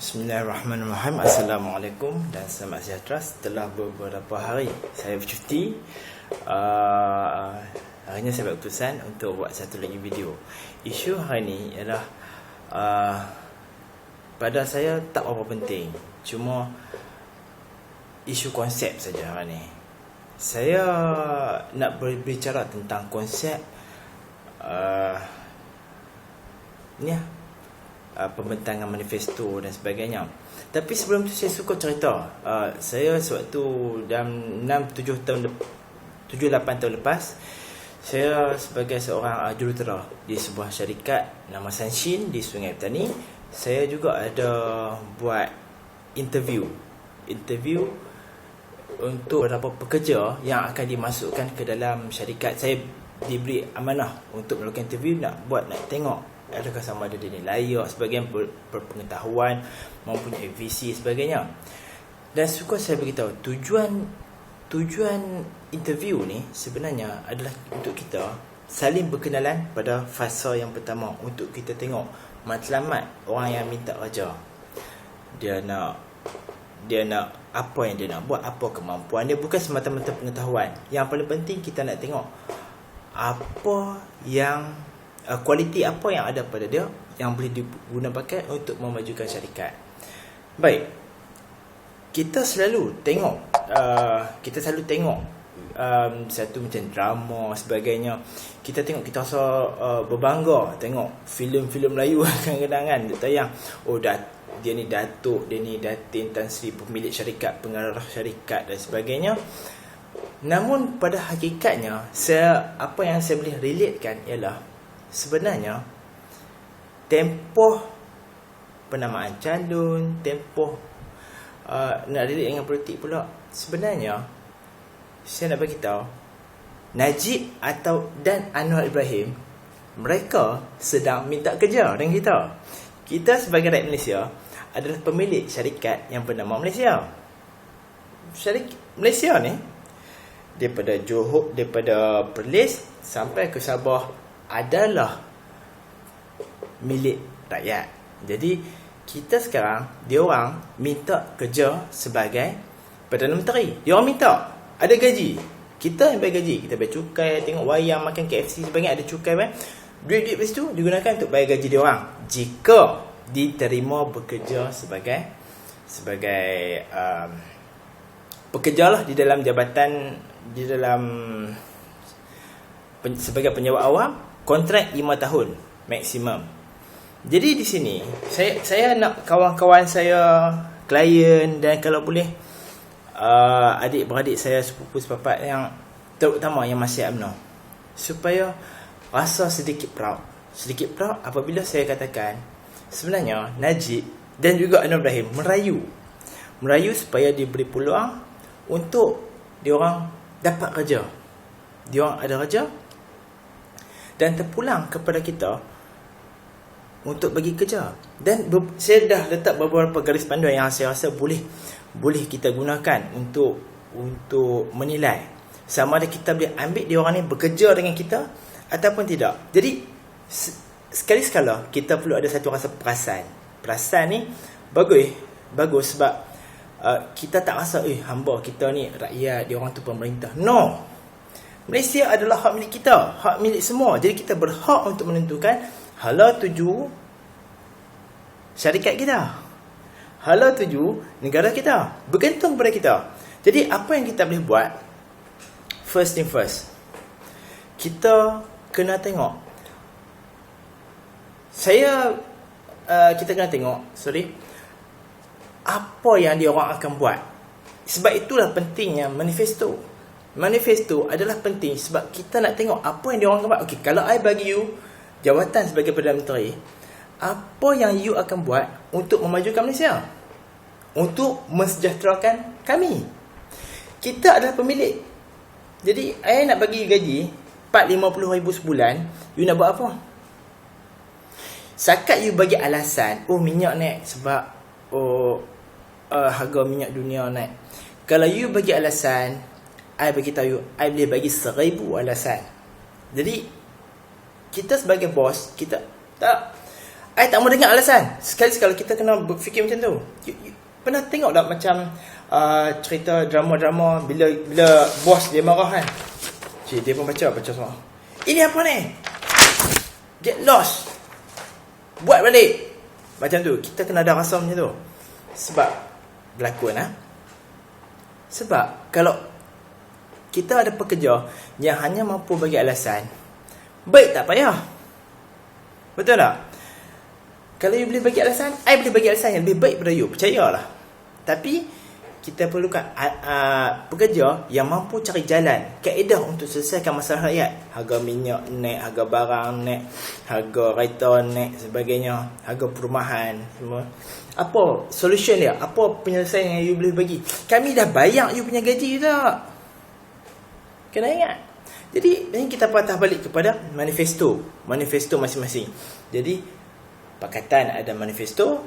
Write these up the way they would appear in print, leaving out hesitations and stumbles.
Bismillahirrahmanirrahim. Assalamualaikum dan selamat sejahtera. Setelah beberapa hari saya bercuti, hari ini saya buat keputusan untuk buat satu lagi video. Isu hari ini ialah pada saya tak apa penting, cuma isu konsep saja hari ini. Saya nak berbicara tentang konsep pembentangan manifesto dan sebagainya. Tapi sebelum tu saya suka cerita, saya sewaktu dalam 6-7 tahun 7-8 tahun lepas, saya sebagai seorang jurutera di sebuah syarikat nama Sanshin di Sungai Petani, saya juga ada buat interview untuk beberapa pekerja yang akan dimasukkan ke dalam syarikat. Saya diberi amanah untuk melakukan interview, nak tengok adakah sama ada dia ni layak, sebagian berpengetahuan, mempunyai visi sebagainya. Dan suka saya beritahu, tujuan interview ni sebenarnya adalah untuk kita saling berkenalan pada fasa yang pertama, untuk kita tengok matlamat orang yang minta kerja. Dia nak apa yang dia nak buat, apa kemampuan dia, bukan semata-mata pengetahuan. Yang paling penting kita nak tengok apa yang kualiti apa yang ada pada dia yang boleh diguna pakai untuk memajukan syarikat. Baik, kita selalu tengok satu macam drama sebagainya. Kita tengok, kita rasa berbangga tengok filem-filem Melayu kadang-kadang kan dia tayang, dia ni datuk, dia ni datin Tan Sri, pemilik syarikat, pengarah syarikat dan sebagainya. Namun pada hakikatnya, apa yang saya boleh relatekan ialah sebenarnya tempoh penamaan calon, tempoh nak relate dengan politik pula, sebenarnya saya nak bagi tahu Najib dan Anwar Ibrahim, mereka sedang minta kerja dengan kita. Kita sebagai rakyat Malaysia adalah pemilik syarikat yang bernama Malaysia. Syarikat Malaysia ni daripada Johor, daripada Perlis sampai ke Sabah adalah milik rakyat. Jadi kita sekarang, diorang minta kerja sebagai Perdana Menteri. Diorang minta ada gaji, kita yang bayar gaji, kita bayar cukai, tengok wayang, makan KFC sebagainya, ada cukai kan. Duit lepas tu digunakan untuk bayar gaji diorang jika diterima bekerja sebagai pekerja lah di dalam jabatan, sebagai penyewa awam, kontrak 5 tahun maksimum. Jadi di sini saya nak kawan-kawan saya, klien dan kalau boleh adik-beradik saya, sepupu sepapat yang terutama yang masih UMNO, supaya rasa sedikit proud apabila saya katakan sebenarnya Najib dan juga Anwar Ibrahim merayu supaya diberi peluang untuk diorang dapat kerja. Diorang ada kerja dan terpulang kepada kita untuk bagi kerja. Dan saya dah letak beberapa garis panduan yang saya rasa boleh kita gunakan untuk menilai sama ada kita boleh ambil diorang ni bekerja dengan kita ataupun tidak. Jadi sekali-sekala kita perlu ada satu rasa perasan ni bagus sebab kita tak rasa hamba kita ni rakyat, diorang tu pemerintah. No, Malaysia adalah hak milik kita, hak milik semua. Jadi kita berhak untuk menentukan hala tuju syarikat kita, hala tuju negara kita, bergantung pada kita. Jadi apa yang kita boleh buat, first thing first, kita kena tengok, kita kena tengok apa yang diorang akan buat. Sebab itulah pentingnya Manifesto adalah penting sebab kita nak tengok apa yang diorang akan buat. Okey, kalau I bagi you jawatan sebagai Perdana Menteri, apa yang you akan buat untuk memajukan Malaysia, untuk mensejahterakan kami? Kita adalah pemilik. Jadi I nak bagi you gaji 4-50 ribu sebulan, you nak buat apa? Sakat you bagi alasan, minyak naik sebab harga minyak dunia naik. Kalau you bagi alasan, I bagi tahu you, I boleh bagi 1000 alasan. Jadi kita sebagai bos, kita tak, I tak mau dengar alasan. Sekali-sekala kita kena berfikir macam tu. You pernah tengok tak macam cerita drama-drama bila bos dia marah kan? Cik, dia pun baca semua. Ini apa ni? Get lost. Buat balik. Macam tu. Kita kena ada rasa macam tu. Sebab berlakon Sebab kalau kita ada pekerja yang hanya mampu bagi alasan, baik tak payah. Betul tak? Kalau you boleh bagi alasan, I boleh bagi alasan yang lebih baik pada you. Percayalah. Tapi kita perlukan pekerja yang mampu cari jalan, kaedah untuk selesaikan masalah rakyat. Harga minyak naik, harga barang naik, harga kereta naik, sebagainya, harga perumahan, semua. Apa solution dia? Apa penyelesaian yang you boleh bagi? Kami dah bayar you punya gaji tak? Kena ingat. Jadi ini kita patah balik kepada manifesto masing-masing. Jadi Pakatan ada manifesto,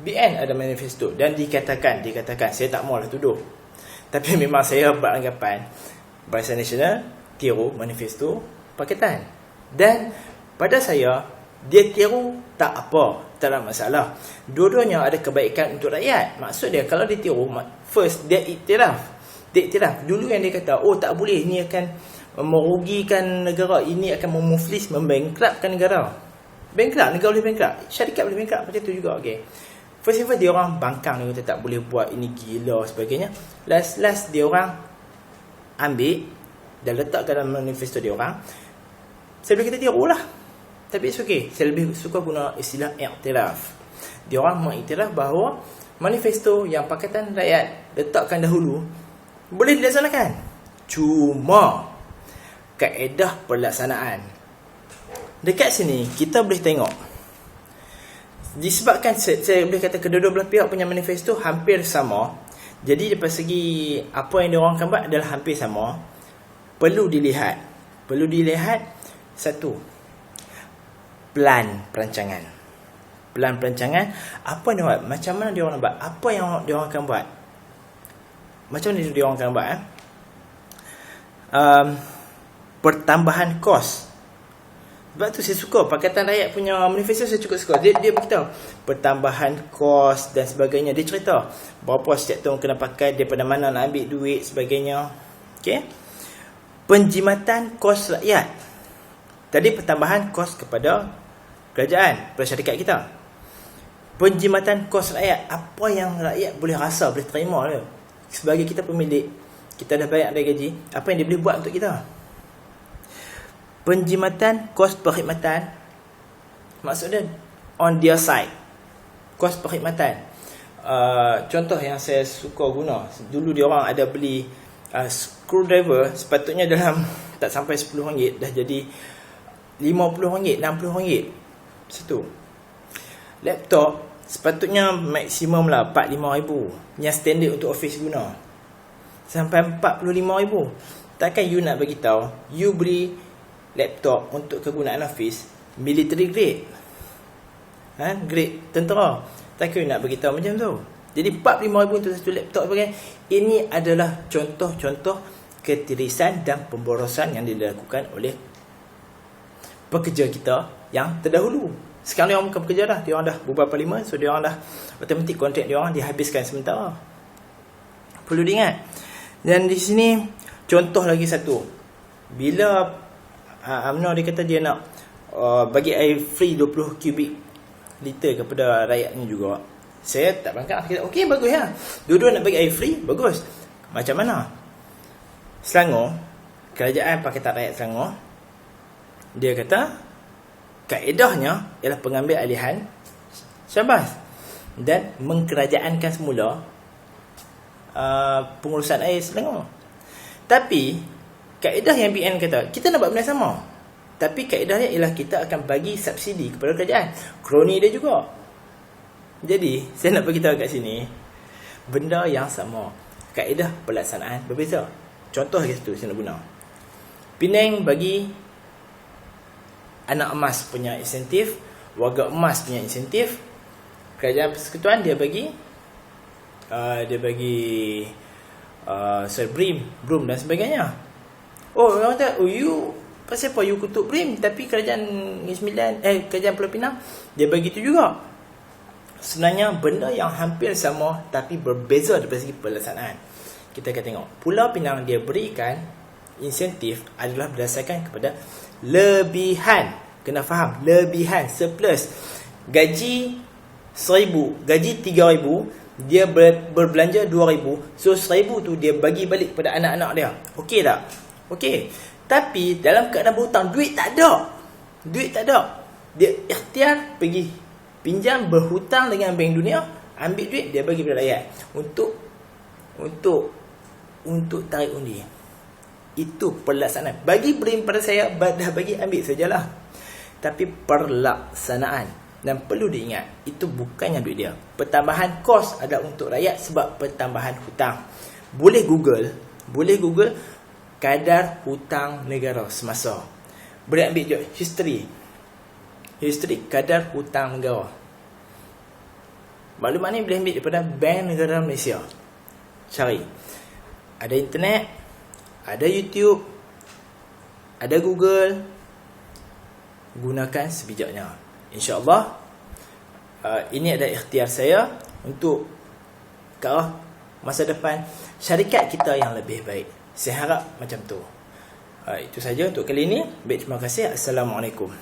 BN ada manifesto, dan dikatakan saya tak maulah tuduh, tapi memang saya beranggapan Barisan Nasional tiru manifesto Pakatan, dan pada saya dia tiru tak apa, tak ada masalah. Dua-duanya ada kebaikan untuk rakyat. Maksud dia kalau dia tiru, first dia iktiraf. Dulu yang dia kata tak boleh, ini akan merugikan negara, ini akan memuflis, membangkrupkan negara. Negara boleh bankrupt, syarikat boleh bankrupt, macam tu juga. Okay. First dia orang bangkang, dia kata tak boleh buat, ini gila sebagainya. Last dia orang ambil dan letak dalam manifesto dia orang. Saya boleh kata tiru lah, tapi it's okay. Saya lebih suka guna istilah iktiraf. Dia orang mengiktiraf bahawa manifesto yang Pakatan Rakyat letakkan dahulu boleh dilaksanakan, cuma kaedah pelaksanaan. Dekat sini kita boleh tengok, disebabkan saya boleh kata kedua-dua belah pihak punya manifesto hampir sama. Jadi daripada segi apa yang diorang akan buat adalah hampir sama. Perlu dilihat satu, plan perancangan. Apa yang diorang buat, macam mana diorang nak buat, apa yang diorang akan buat, macam mana diorang akan buat. Pertambahan kos. Sebab tu saya suka Pakatan Rakyat punya manifesto, saya cukup suka. Dia beritahu pertambahan kos dan sebagainya. Dia cerita berapa setiap tahun kena pakai, daripada mana nak ambil duit, sebagainya. Okay. Penjimatan kos rakyat. Tadi pertambahan kos kepada kerajaan, kepada syarikat kita. Penjimatan kos rakyat. Apa yang rakyat boleh rasa, boleh terima dia. Sebagai kita pemilik, kita dah bayar dia gaji, apa yang dia boleh buat untuk kita. Penjimatan kos perkhidmatan, maksudnya on their side, kos perkhidmatan. Contoh yang saya suka guna, dulu dia orang ada beli screwdriver, sepatutnya dalam tak sampai RM10 dah jadi RM50, RM60 satu. Laptop sepatutnya maksimum lah RM45,000, yang standard untuk office guna, sampai RM45,000. Takkan you nak bagi tahu you beli laptop untuk kegunaan office military grade, grade tentera, takkan you nak bagi tahu macam tu. Jadi RM45,000 untuk satu laptop sebagai. Ini adalah contoh-contoh ketirisan dan pemborosan yang dilakukan oleh pekerja kita yang terdahulu. Sekarang dia orang bukan pekerja dah, dia orang dah bubar parlimen, so dia orang dah automatic kontrak dia orang dihabiskan sementara. Perlu diingat. Dan di sini contoh lagi satu, bila UMNO dia kata dia nak bagi air free 20 kubik liter kepada rakyatnya juga. Saya tak bangkang, kita okey, bagus ya. Dua-dua nak bagi air free, bagus. Macam mana? Selangor, kerajaan Pakatan Rakyat Selangor, dia kata kaedahnya ialah pengambil alihan Syahbaz dan mengkerajaankan semula pengurusan air Selangor. Tapi kaedah yang BN kata, kita nak buat benda sama, tapi kaedahnya ialah kita akan bagi subsidi kepada kerajaan, kroni dia juga. Jadi saya nak beritahu kat sini, benda yang sama, kaedah pelaksanaan berbeza. Contoh lagi satu saya nak guna, Penang bagi anak emas punya insentif, warga emas punya insentif. Kerajaan Persekutuan dia bagi BRIM dan sebagainya. Oh, orang kata, you Pasal apa you kutuk BRIM tapi kerajaan Negeri Sembilan, kerajaan Pulau Pinang dia bagi tu juga. Sebenarnya benda yang hampir sama tapi berbeza dari segi pelaksanaan. Kita akan tengok Pulau Pinang dia berikan insentif adalah berdasarkan kepada lebihan. Kena faham, lebihan, surplus. Gaji 1,000, gaji 3,000, dia berbelanja 2,000. So 1,000 tu dia bagi balik kepada anak-anak dia. Okey tak? Okey. Tapi dalam keadaan berhutang, duit tak ada. Dia ikhtiar pergi pinjam berhutang dengan Bank Dunia, ambil duit dia bagi kepada rakyat untuk tarik undi. Itu pelaksanaan. Bagi BRIM pada saya dah bagi ambil sajalah. Tapi pelaksanaan, dan perlu diingat itu bukannya duit dia. Pertambahan kos ada untuk rakyat sebab pertambahan hutang. Boleh Google kadar hutang negara semasa. Boleh ambil je history kadar hutang negara. Maklumat ni boleh ambil daripada Bank Negara Malaysia. Cari. Ada internet, ada YouTube, ada Google. Gunakan sebijaknya. InsyaAllah ini adalah ikhtiar saya untuk ke arah masa depan syarikat kita yang lebih baik. Saya harap macam tu. Itu saja untuk kali ini. Baik, terima kasih. Assalamualaikum.